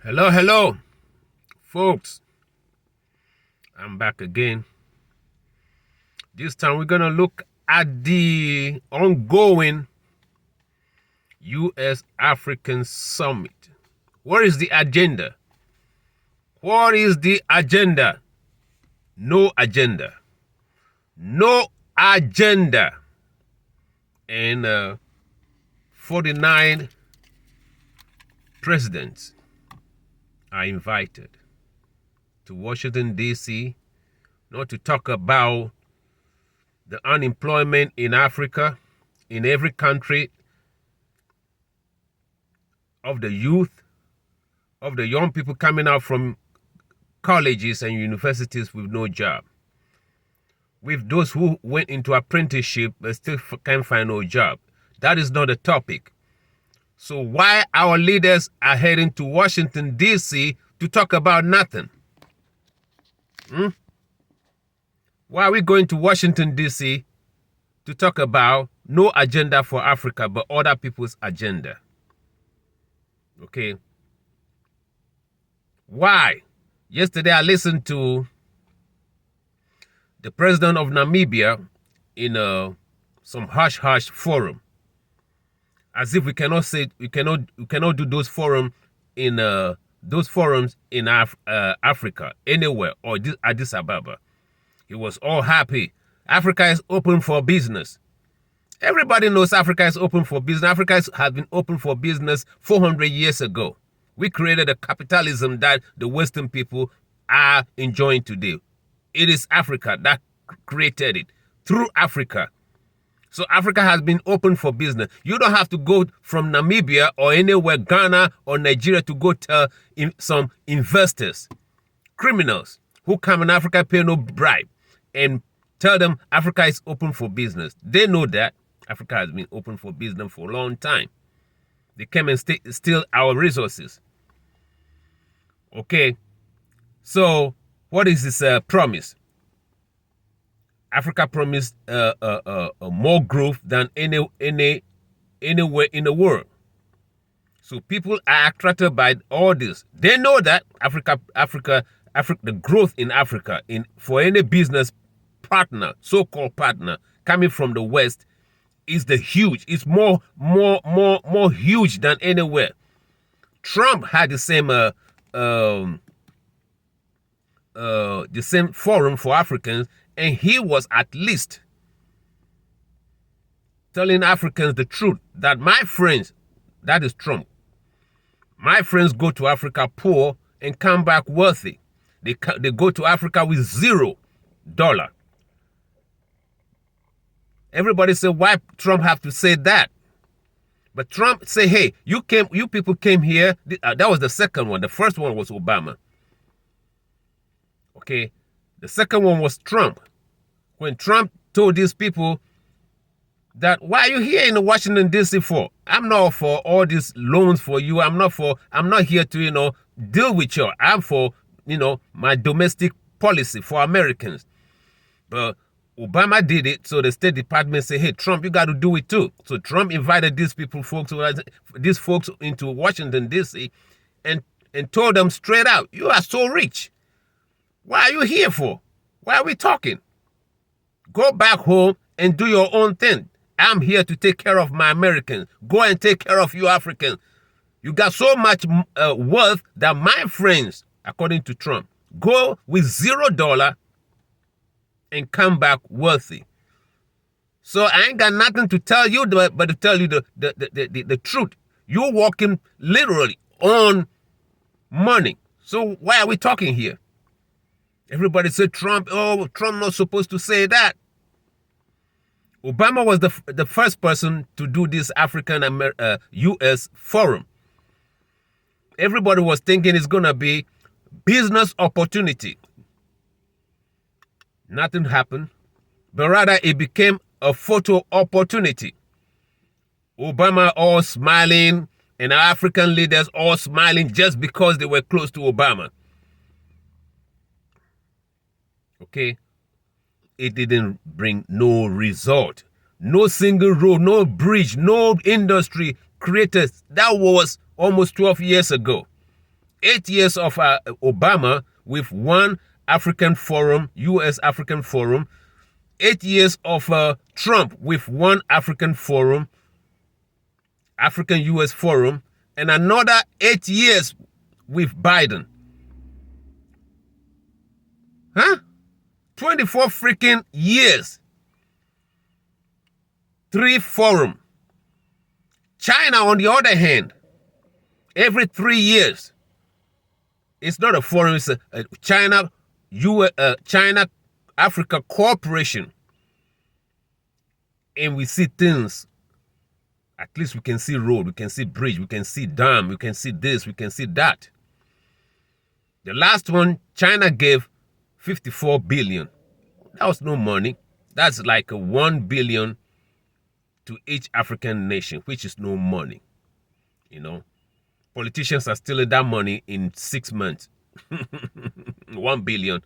Hello, folks. I'm back again. This time we're going to look at the ongoing U.S. African Summit. What is the agenda? What is the agenda? No agenda. No agenda. And 49 presidents are invited to Washington, D.C., not to talk about the unemployment in Africa, in every country, of the youth, of the young people coming out from colleges and universities with no job, with those who went into apprenticeship but still can't find no job. That is not the topic. So why our leaders are heading to Washington, D.C. to talk about nothing? Why are we going to Washington, D.C. to talk about no agenda for Africa but other people's agenda? Okay. Why? Yesterday I listened to the president of Namibia in some hush-hush forum. As if we cannot do those forums in Africa anywhere or Addis Ababa. He was all happy. Africa is open for business. Everybody knows Africa is open for business. Africa has been open for business 400 years ago. We created a capitalism that the Western people are enjoying today. It is Africa that created it through Africa. So Africa has been open for business. You don't have to go from Namibia or anywhere, Ghana or Nigeria, to go tell some investors, criminals who come in Africa, pay no bribe, and tell them Africa is open for business. They know that Africa has been open for business for a long time. They came and steal our resources. Okay, so what is this promise? Africa promised more growth than anywhere in the world. So people are attracted by all this. They know that the growth in Africa for any business partner, so-called partner, coming from the West is huge. It's more huge than anywhere. Trump had the same forum for Africans, and he was at least telling Africans the truth that my friends, that is Trump, my friends go to Africa poor and come back wealthy. They go to Africa with $0. Everybody say, why Trump have to say that? But Trump say, hey, you people came here. That was the second one. The first one was Obama. Okay. The second one was Trump. When Trump told these people that, why are you here in Washington, D.C. for? I'm not for all these loans for you. I'm not here to, deal with you. I'm for, my domestic policy for Americans. But Obama did it, so the State Department said, hey, Trump, you got to do it too. So Trump invited these folks into Washington, D.C. and told them straight out, you are so rich. Why are you here for? Why are we talking? Go back home and do your own thing. I'm here to take care of my Americans. Go and take care of you Africans. You got so much wealth that my friends, according to Trump, go with $0 and come back wealthy. So I ain't got nothing to tell you but to tell you the truth. You're walking literally on money. So why are we talking here? Everybody said Trump not supposed to say that. Obama was the first person to do this U.S. forum. Everybody was thinking it's going to be business opportunity. Nothing happened, but rather it became a photo opportunity. Obama all smiling and our African leaders all smiling just because they were close to Obama. Okay, it didn't bring no result. No single road, no bridge, no industry created. That was almost 12 years ago. 8 years of Obama with one African forum, U.S. African forum. 8 years of Trump with one African forum, African U.S. forum, and another 8 years with Biden. Huh? 24 freaking years. 3 forum. China, on the other hand, every 3 years. It's not a forum, it's a China Africa cooperation. And we see things. At least we can see road, we can see bridge, we can see dam, we can see this, we can see that. The last one, China gave 54 billion. That was no money. That's like a 1 billion to each African nation, which is no money. You know, politicians are stealing that money in 6 months. 1 billion.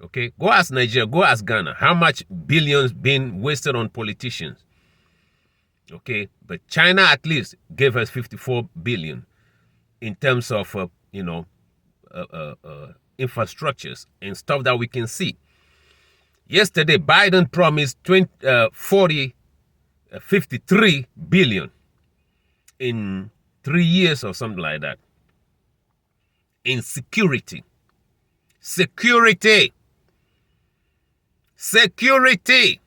Okay, go ask Nigeria, go ask Ghana. How much billions been wasted on politicians? Okay, but China at least gave us 54 billion in terms of, infrastructures and stuff that we can see. Yesterday, Biden promised 53 billion in 3 years or something like that. In security. Security. Security.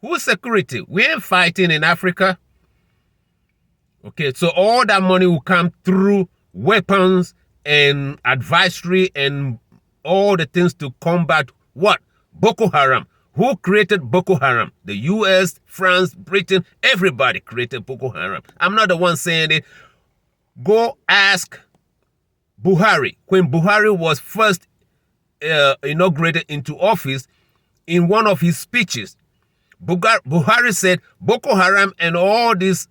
Who's security? We ain't fighting in Africa. Okay, so all that money will come through weapons and advisory and all the things to combat what? Boko Haram. Who created Boko Haram? The US, France, Britain, everybody created Boko Haram. I'm not the one saying it. Go ask Buhari. When Buhari was first inaugurated into office, in one of his speeches, Buhari said Boko Haram and all these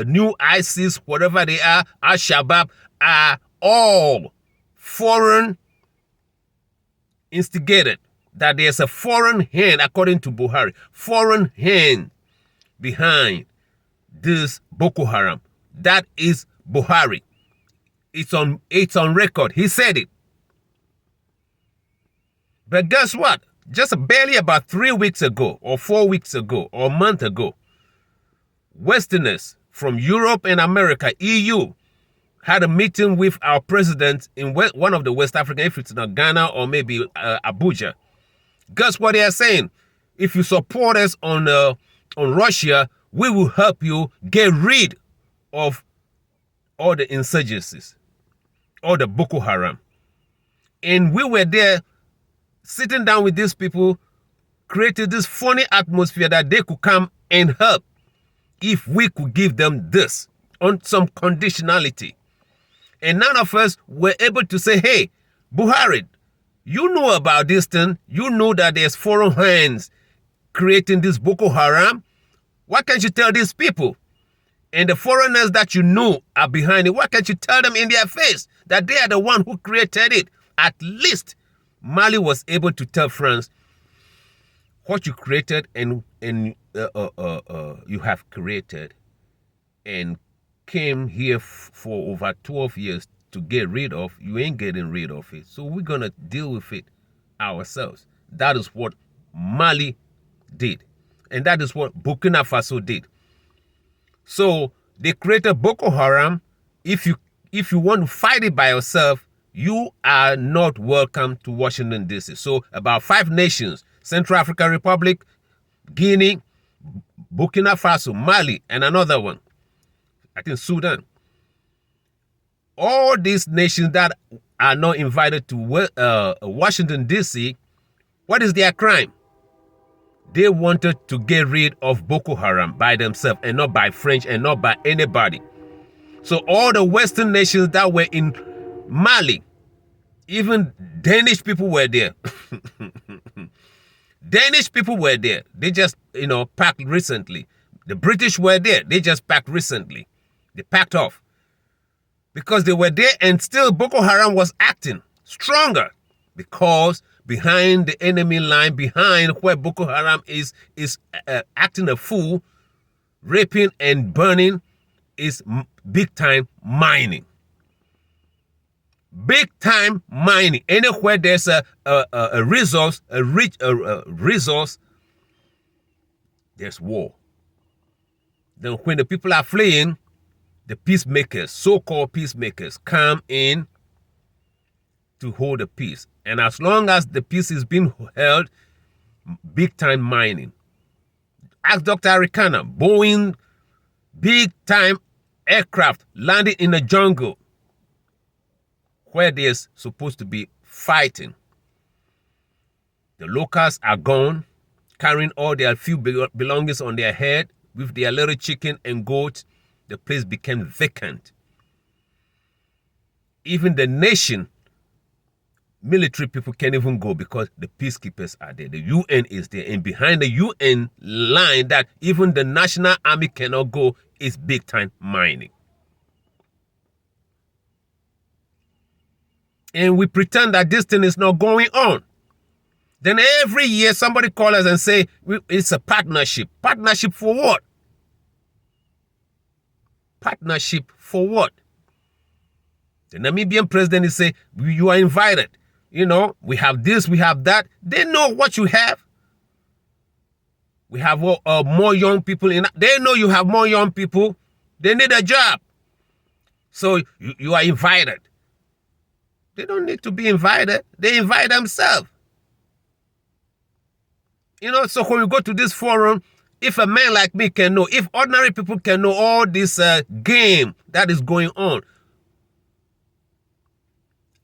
new ISIS, whatever they are, Al-Shabaab, are all foreign instigated. That there's a foreign hand, according to Buhari, foreign hand behind this Boko Haram. That is Buhari. It's on record. He said it. But guess what? Just barely about 3 weeks ago, or 4 weeks ago, or a month ago, Westerners from Europe and America, EU, had a meeting with our president in one of the West African, if it's not Ghana or maybe Abuja. Guess what they are saying? If you support us on Russia, we will help you get rid of all the insurgencies, all the Boko Haram. And we were there sitting down with these people, created this funny atmosphere that they could come and help if we could give them this on some conditionality. And none of us were able to say, hey, Buhari, you know about this thing. You know that there's foreign hands creating this Boko Haram. Why can't you tell these people? And the foreigners that you know are behind it, why can't you tell them in their face that they are the one who created it? At least Mali was able to tell France what you created and you have created and came here for over 12 years to get rid of. You ain't getting rid of it. So we're going to deal with it ourselves. That is what Mali did. And that is what Burkina Faso did. So they created Boko Haram. If you want to fight it by yourself, you are not welcome to Washington, D.C. So about 5 nations, Central African Republic, Guinea, Burkina Faso, Mali, and another one, I think Sudan. All these nations that are not invited to Washington, D.C., what is their crime? They wanted to get rid of Boko Haram by themselves and not by French and not by anybody. So all the Western nations that were in Mali, even Danish people were there. Danish people were there. They just, packed recently. The British were there. They just packed recently. They packed off. Because they were there and still Boko Haram was acting stronger. Because behind the enemy line, behind where Boko Haram is acting a fool, raping and burning, is big time mining. Big time mining. Anywhere there's a resource, a rich resource, there's war. Then when the people are fleeing, the peacemakers, so-called peacemakers, come in to hold the peace. And as long as the peace is being held, big time mining. Ask Dr. Arikana, Boeing, big time aircraft landing in the jungle where there's supposed to be fighting. The locals are gone, carrying all their few belongings on their head with their little chicken and goat. The place became vacant. Even the nation, military people can't even go because the peacekeepers are there. The UN is there. And behind the UN line that even the national army cannot go is big time mining. And we pretend that this thing is not going on. Then every year somebody calls us and say it's a partnership. Partnership for what? Partnership for what? The Namibian president is saying, you are invited. You know, we have this, we have that. They know what you have. We have more young people. They know you have more young people. They need a job. So you are invited. They don't need to be invited. They invite themselves. You know, so when we go to this forum, if a man like me can know, if ordinary people can know all this game that is going on,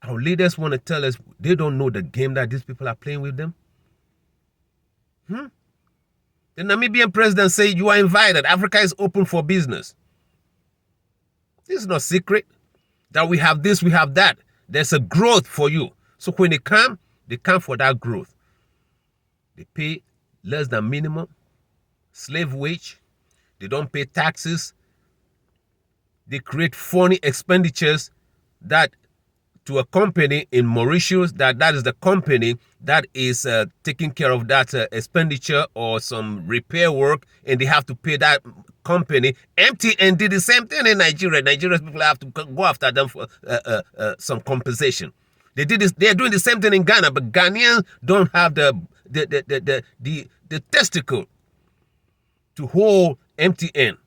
our leaders want to tell us they don't know the game that these people are playing with them. The Namibian president say you are invited. Africa is open for business. This is not secret that we have this, we have that. There's a growth for you. So when they come for that growth. They pay less than minimum, slave wage. They don't pay taxes. They create phony expenditures that to a company in Mauritius, that is the company that is taking care of that expenditure or some repair work, and they have to pay that company. MTN did the same thing in Nigeria. Nigeria's people have to go after them for some compensation. They did this. They are doing the same thing in Ghana, but Ghanaians don't have the testicle to hold MTN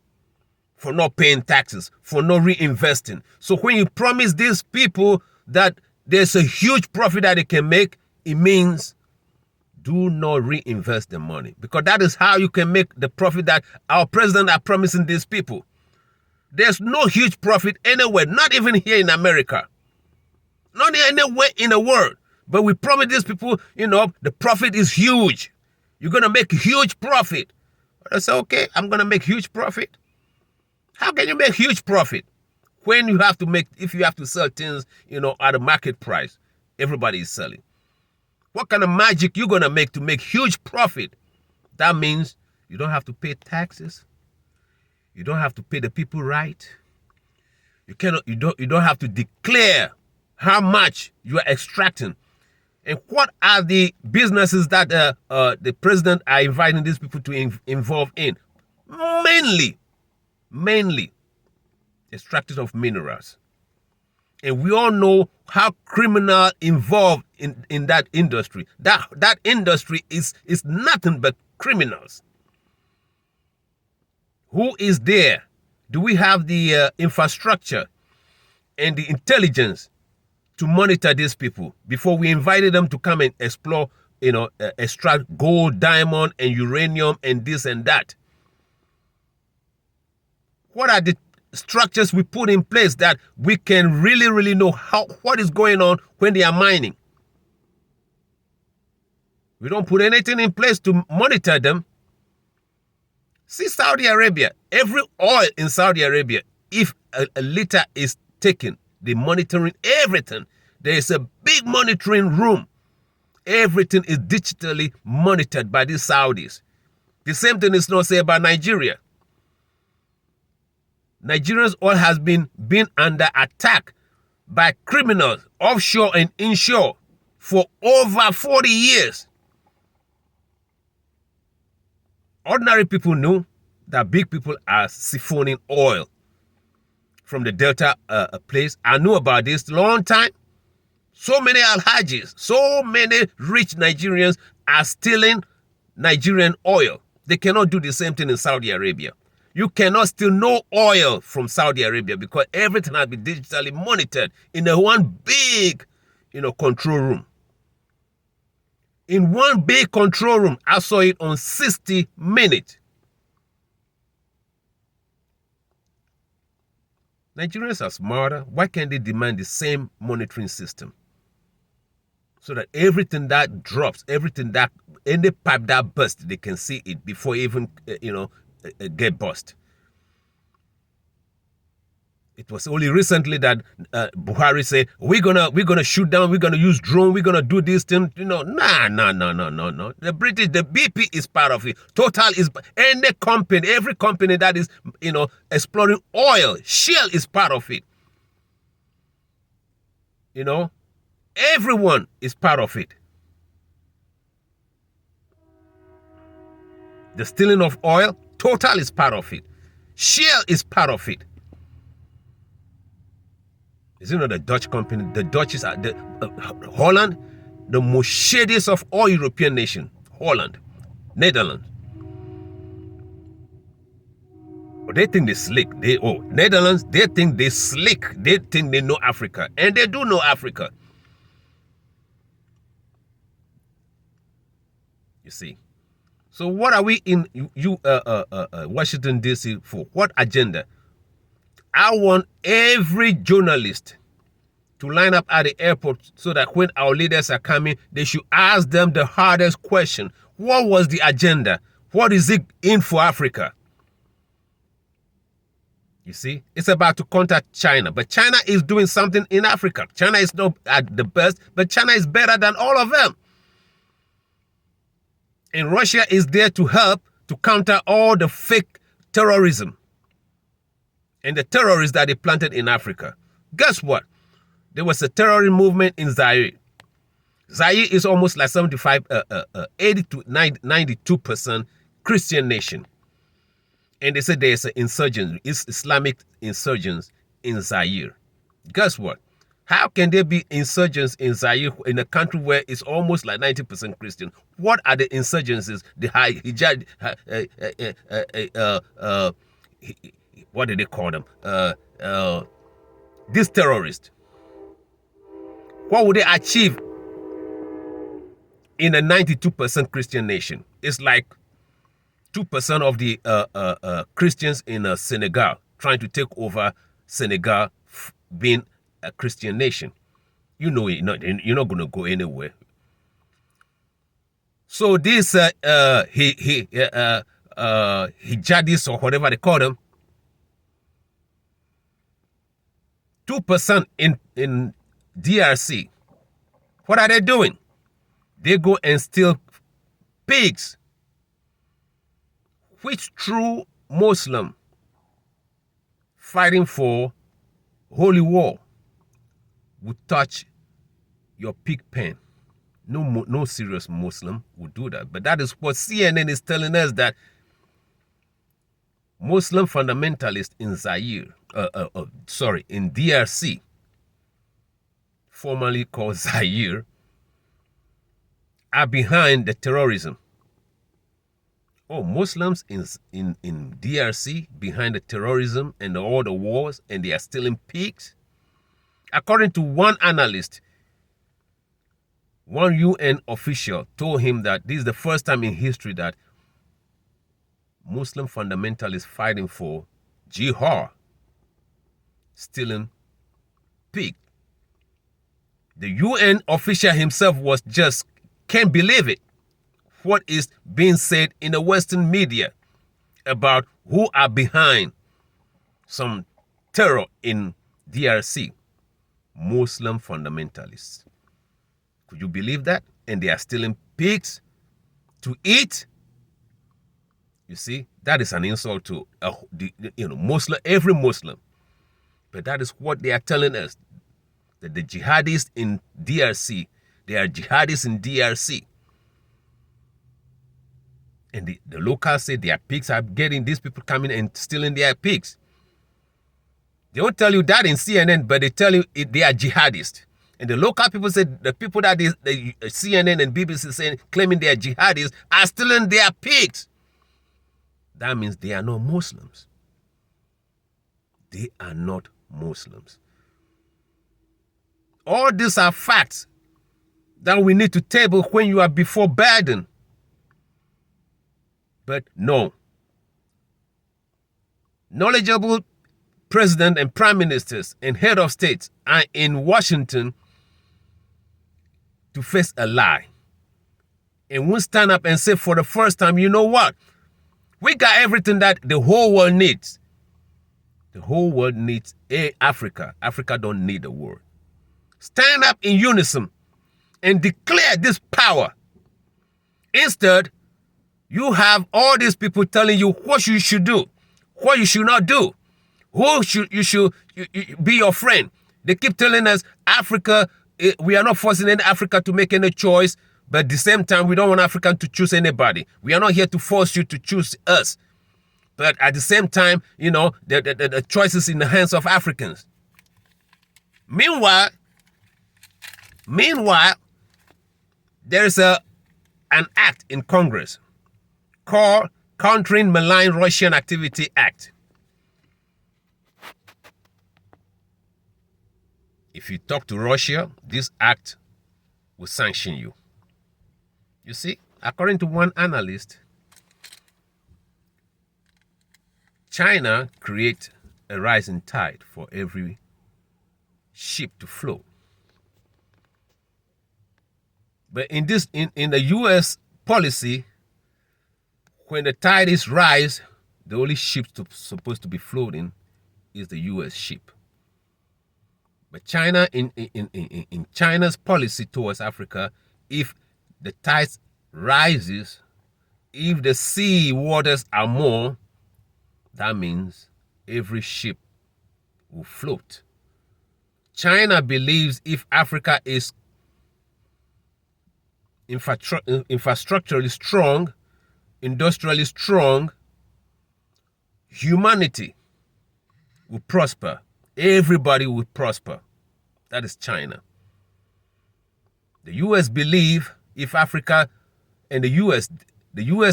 for not paying taxes, for not reinvesting. So when you promise these people that there's a huge profit that they can make, it means do not reinvest the money, because that is how you can make the profit that our president are promising these people. There's no huge profit anywhere, not even here in America, not anywhere in the world. But we promise these people, you know, the profit is huge. You're going to make huge profit. I say, okay, I'm going to make huge profit. How can you make huge profit when you have to make, if you have to sell things, you know, at a market price? Everybody is selling. What kind of magic you going to make huge profit? That means you don't have to pay taxes. You don't have to pay the people right. You don't have to declare how much you are extracting. And what are the businesses that the president are inviting these people to involve in? Mainly extraction of minerals. And we all know how criminal involved in that industry. That industry is nothing but criminals. Who is there? Do we have the infrastructure and the intelligence to monitor these people before we invited them to come and explore, you know, extract gold, diamond, and uranium, and this and that? What are the structures we put in place that we can really know what is going on when they are mining? We don't put anything in place to monitor them. See Saudi Arabia. Every oil in Saudi Arabia, if a liter is taken, they're monitoring everything. There is a big monitoring room. Everything is digitally monitored by these Saudis. The same thing is not said about Nigeria. Nigeria's oil has been under attack by criminals offshore and inshore for over 40 years. Ordinary people knew that big people are siphoning oil from the Delta place. I knew about this long time. So many Alhajis, so many rich Nigerians are stealing Nigerian oil. They cannot do the same thing in Saudi Arabia. You cannot steal no oil from Saudi Arabia because everything has been digitally monitored in a one big, control room. In one big control room, I saw it on 60 Minutes. Nigerians are smarter. Why can't they demand the same monitoring system? So that everything that drops, any pipe that bursts, they can see it before even, get bust. It was only recently that Buhari said, we're gonna shoot down, we're gonna use drone, we're gonna do this thing. No. The British, the BP is part of it. Total is every company that is, exploring oil, Shell is part of it. Everyone is part of it. The stealing of oil, Total is part of it. Shell is part of it. Is it not the Dutch company? The Dutch is Holland, the most shadiest of all European nations. Holland, Netherlands. They think they slick. Netherlands, they think they slick. They think they know Africa. And they do know Africa. You see. So what are we in Washington, D.C. for? What agenda? I want every journalist to line up at the airport so that when our leaders are coming, they should ask them the hardest question. What was the agenda? What is it in for Africa? You see, it's about to contact China, but China is doing something in Africa. China is not at the best, but China is better than all of them. And Russia is there to help to counter all the fake terrorism and the terrorists that they planted in Africa. Guess what? There was a terrorist movement in Zaire. Zaire is almost like 80 to 92% Christian nation. And they said there's an insurgent, Islamic insurgents in Zaire. Guess what? How can there be insurgents in Zaire in a country where it's almost like 90% Christian? What are the insurgencies? The hijab, what do they call them? These terrorists. What would they achieve in a 92% Christian nation? It's like 2% of the Christians in Senegal trying to take over Senegal being a Christian nation. You're not going to go anywhere. So this hijadis or whatever they call them, 2% in DRC. What are they doing? They go and steal pigs. Which true Muslim fighting for holy war would touch your pig pen? No serious Muslim would do that. But that is what CNN is telling us, that Muslim fundamentalists in Zaire, in DRC, formerly called Zaire, are behind the terrorism. Oh, Muslims in DRC behind the terrorism and all the wars, and they are stealing pigs? According to one analyst, one UN official told him that this is the first time in history that Muslim fundamentalists fighting for jihad, stealing pig. The UN official himself can't believe it. What is being said in the Western media about who are behind some terror in DRC? Muslim fundamentalists. Could you believe that? And they are stealing pigs to eat. You see, that is an insult to Muslim, every Muslim. But that is what they are telling us, that the jihadists in DRC, they are jihadists in DRC. And the locals say their pigs are getting these people coming and stealing their pigs. They won't tell you that in CNN, but they tell you they are jihadists. And the local people say the people that the CNN and BBC saying claiming they are jihadists are stealing their pigs. That means they are not Muslims. They are not Muslims. All these are facts that we need to table when you are before Biden. But no. Knowledgeable president and prime ministers and head of states are in Washington to face a lie. And won't stand up and say for the first time, you know what? We got everything that the whole world needs. The whole world needs Africa. Africa don't need the world. Stand up in unison and declare this power. Instead, you have all these people telling you what you should do, what you should not do, who you should be your friend. They keep telling us Africa, we are not forcing any Africa to make any choice, but at the same time, we don't want Africa to choose anybody. We are not here to force you to choose us. But at the same time, you know, the choice is in the hands of Africans. Meanwhile, there is an act in Congress called Countering Malign Russian Activity Act. If you talk to Russia, this act will sanction you. You see, according to one analyst, China creates a rising tide for every ship to float. But in the U.S. policy, when the tide is rise, the only ship supposed to be floating is the U.S. ship. But China, in China's policy towards Africa, if the tide rises, if the sea waters are more, that means every ship will float. China believes if Africa is infrastructurally strong, industrially strong, humanity will prosper. Everybody will prosper. That is China. The U.S. believe if Africa and the U.S.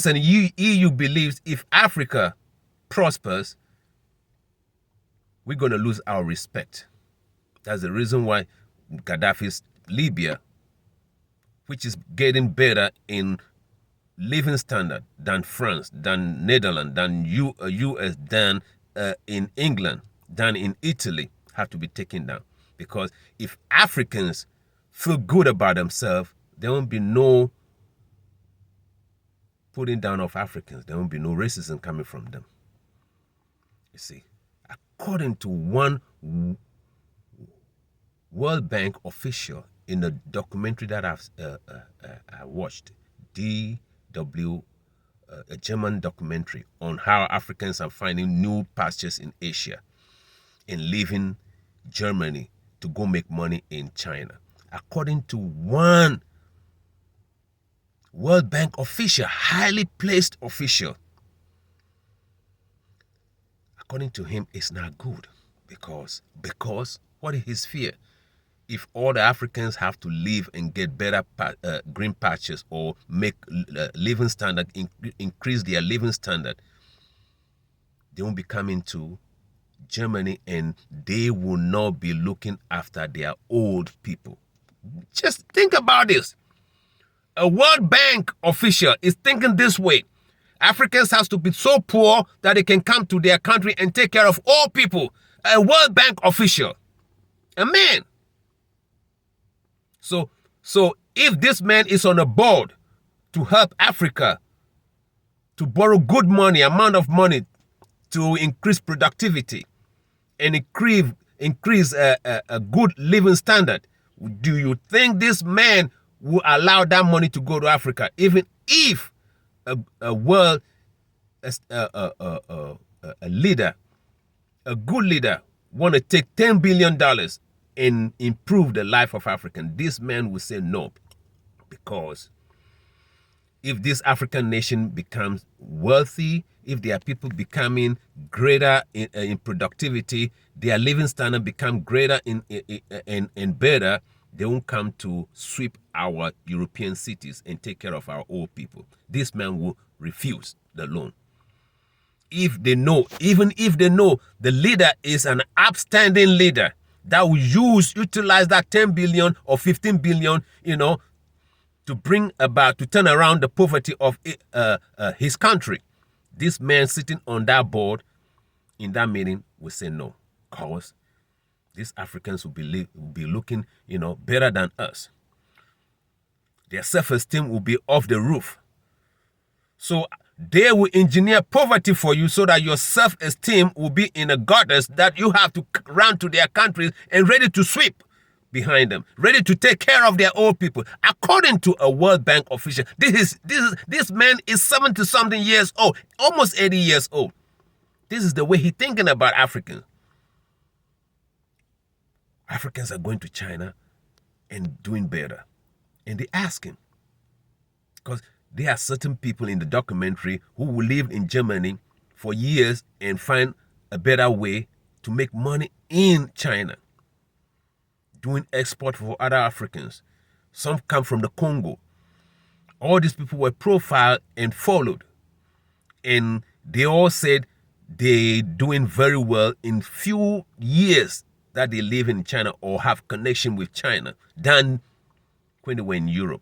and EU believes if Africa prospers, we're going to lose our respect. That's the reason why Gaddafi's Libya, which is getting better in living standard than France, than Netherlands, than US, than in England, than in Italy, have to be taken down. Because if Africans feel good about themselves, there won't be no putting down of Africans. There won't be no racism coming from them. You see, according to one World Bank official in a documentary that I watched, a German documentary on how Africans are finding new pastures in Asia and leaving Germany to go make money in China. According to one World Bank official, highly placed official, according to him, it's not good because what is his fear? If all the Africans have to live and get better green patches or make living standard, increase their living standard, they won't be coming to Germany and they will not be looking after their old people. Just think about this. A World Bank official is thinking this way. Africans have to be so poor that they can come to their country and take care of all people. A World Bank official. A man. So if this man is on a board to help Africa to borrow good money, amount of money to increase productivity and increase a good living standard, do you think this man will allow that money to go to Africa, even if a world, a leader, a good leader, want to take $10 billion and improve the life of Africans? This man will say no, because if this African nation becomes wealthy if their people becoming greater in productivity, their living standard become greater and better, they won't come to sweep our European cities and take care of our old people. This man will refuse the loan. If they know, even if they know the leader is an upstanding leader that will utilize that 10 billion or 15 billion, to turn around the poverty of his country. This man sitting on that board in that meeting will say no, because these Africans will be looking, better than us. Their self-esteem will be off the roof. So they will engineer poverty for you so that your self-esteem will be in a gutters that you have to run to their countries and ready to sweep behind them, ready to take care of their old people. According to a World Bank official, this man is 70-something years old, almost 80 years old. This is the way he's thinking about Africans. Africans are going to China and doing better. And they ask him, because there are certain people in the documentary who will live in Germany for years and find a better way to make money in China, doing export for other Africans. Some come from the Congo. All these people were profiled and followed. And they all said they doing very well in few years that they live in China or have connection with China than when they were in Europe.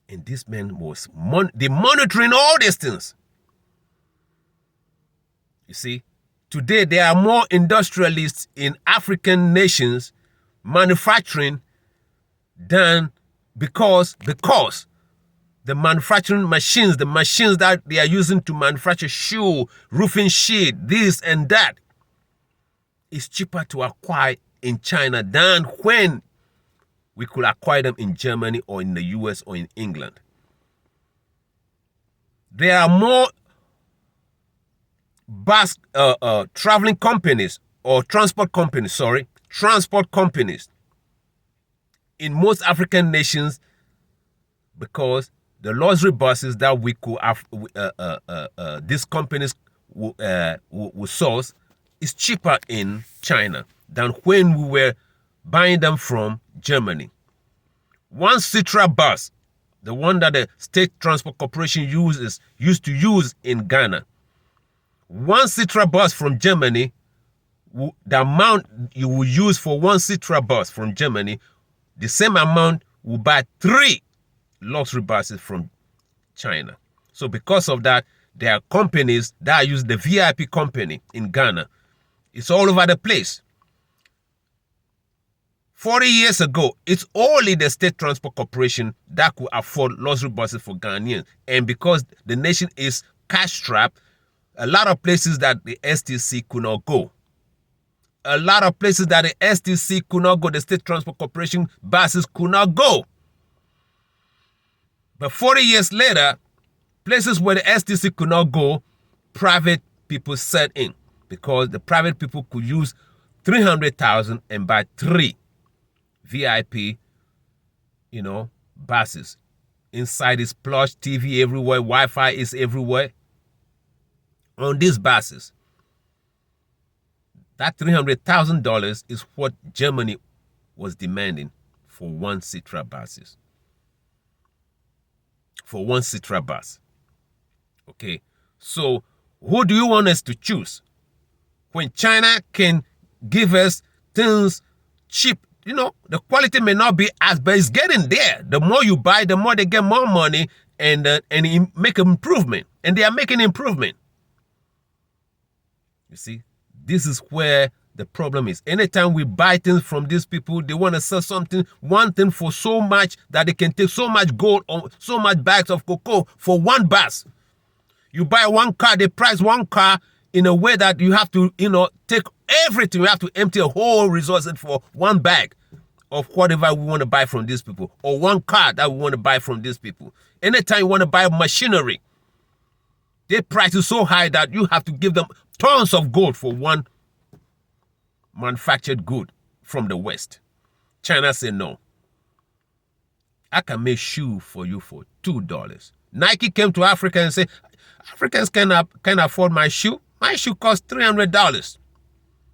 And this man was monitoring all these things. You see, today there are more industrialists in African nations manufacturing than because the manufacturing machines, the machines that they are using to manufacture shoe, roofing sheet, this and that, is cheaper to acquire in China than when we could acquire them in Germany or in the US or in England. There are more traveling companies or transport companies in most African nations, because the luxury buses that we could have, these companies will source is cheaper in China than when we were buying them from Germany. One Citra bus, the one that the State Transport Corporation used to use in Ghana, one Citra bus from Germany, the amount you will use for one Citra bus from Germany, the same amount will buy 3 luxury buses from China. So because of that, there are companies that use the VIP company in Ghana. It's all over the place. 40 years ago, it's only the State Transport Corporation that could afford luxury buses for Ghanaians. And because the nation is cash-strapped, a lot of places that the STC could not go. A lot of places that the STC could not go, the State Transport Corporation buses could not go. But 40 years later, places where the STC could not go, private people set in, because the private people could use 300,000 and buy 3 VIP, buses. Inside is plush, TV everywhere, Wi-Fi is everywhere. On these buses, that $300,000 is what Germany was demanding for one Citra buses. For one Citra bus. Okay, so who do you want us to choose? When China can give us things cheap, the quality may not be as, but it's getting there. The more you buy, the more they get more money and make improvement. And they are making improvement. You see, this is where the problem is. Anytime we buy things from these people, they want to sell one thing for so much that they can take so much gold or so much bags of cocoa for one bus. You buy one car, they price one car in a way that you have to, take everything. You have to empty a whole resource for one bag of whatever we want to buy from these people, or one car that we want to buy from these people. Anytime you want to buy machinery, they price it so high that you have to give them tons of gold for one manufactured good from the West. China said no. I can make shoe for you for $2. Nike came to Africa and said, Africans can afford my shoe. My shoe costs $300.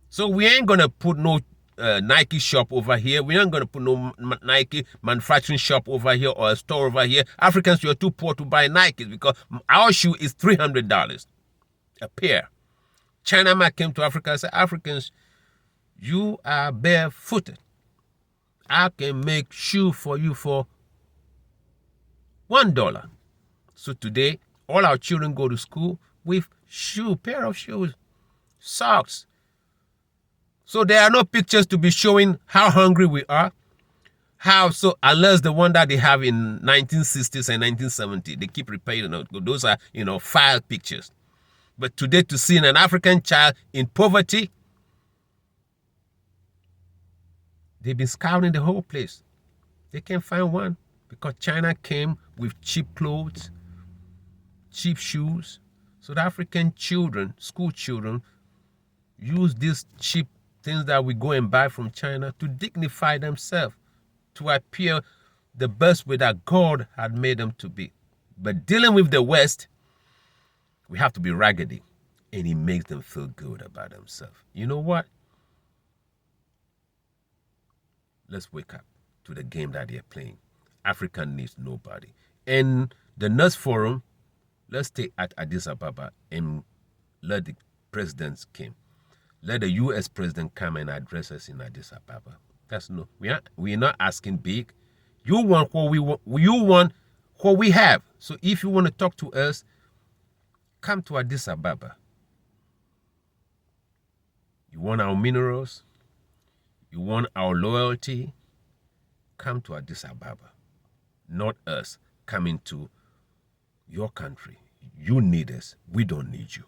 So we ain't going to put no Nike shop over here. We ain't going to put no Nike manufacturing shop over here or a store over here. Africans, you're too poor to buy Nikes because our shoe is $300 a pair. China man came to Africa and said, Africans, you are barefooted. I can make shoe for you for $1. So today, all our children go to school with pair of shoes, socks. So there are no pictures to be showing how hungry we are. Unless the one that they have in 1960s and 1970, they keep repeating it. Those are, file pictures. But today to see an African child in poverty, they've been scouting the whole place. They can't find one because China came with cheap clothes, cheap shoes. So the African children, school children, use these cheap things that we go and buy from China to dignify themselves, to appear the best way that God had made them to be. But dealing with the West, we have to be raggedy, and it makes them feel good about themselves. You know what? Let's wake up to the game that they're playing. Africa needs nobody. And the Nurse Forum, let's stay at Addis Ababa and let the presidents come. Let the U.S. president come and address us in Addis Ababa. We're not asking big. You want what we want. You want what we have. So if you want to talk to us, come to Addis Ababa. You want our minerals? You want our loyalty? Come to Addis Ababa. Not us coming to your country. You need us. We don't need you.